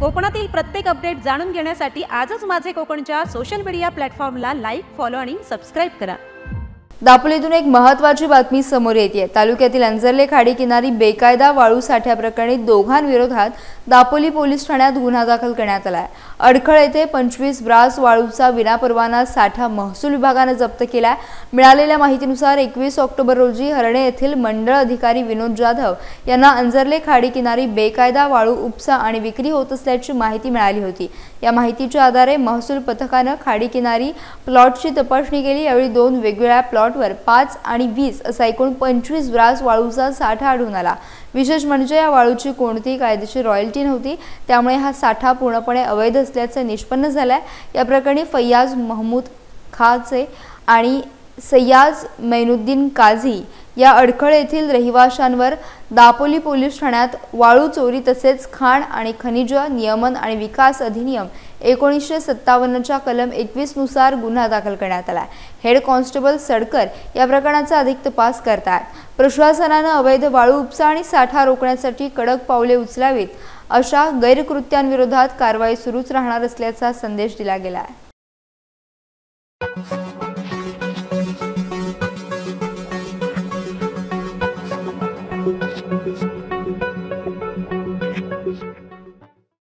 कोकणातील प्रत्येक अपडेट जाणून घेण्यासाठी आजच माझे कोकणच्या सोशल मीडिया प्लॅटफॉर्मला लाईक, फॉलो आणि सबस्क्राइब करा। दापोलीतून एक महत्त्वाची बातमी समोर येते। तालुक्यातील अंजरले खाडी किनारी बेकायदा वाळू साठ्याप्रकरणी दोघांविरोधात दापोली पोलीस ठाण्यात गुन्हा दाखल करण्यात आला आहे। अडखळ येथे 25 ब्रास वाळूचा विनापरवाना साठा महसूल विभागाने जप्त केला। मिळालेल्या माहितीनुसार 21 ऑक्टोबर रोजी हरणे येथील मंडळ अधिकारी विनोद जाधव यांना अंजरले खाडी किनारी बेकायदा वाळू उपसा आणि विक्री होत असल्याची माहिती मिळाली होती। या माहितीच्या आधारे महसूल पथकाने खाडी किनारी प्लॉटची तपासणी केली। यावेळी दोन वेगवेगळ्या प्लॉटवर 5 आणि 20 असा एकूण 25 ब्रास वाळूचा साठा आढळून आला। विशेष म्हणजे या वाळूची कोणतीही कायदेशीर रॉयल्टी नव्हती, त्यामुळे हा साठा पूर्णपणे अवैध असल्याचे निष्पन्न झाले। या प्रकरणी फैयाज महमूद खाचे आणि सय्याज मैनुद्दीन काझी या अडखळ येथील रहिवाशांवर दापोली पोलीस ठाण्यात वाळू चोरी तसेच खाण आणि खनिज नियमन आणि विकास अधिनियम 1957च्या कलम 21 नुसार गुन्हा दाखल करण्यात आला। हेड कॉन्स्टेबल सडकर या प्रकरणाचा अधिक तपास करतात। प्रशासनाने अवैध वाळू उपसा आणि साठा रोखण्यासाठी कडक पावले उचलावीत, अशा गैरकृत्यांविरोधात कारवाई सुरूच राहणार असल्याचा संदेश दिला गेला आहे।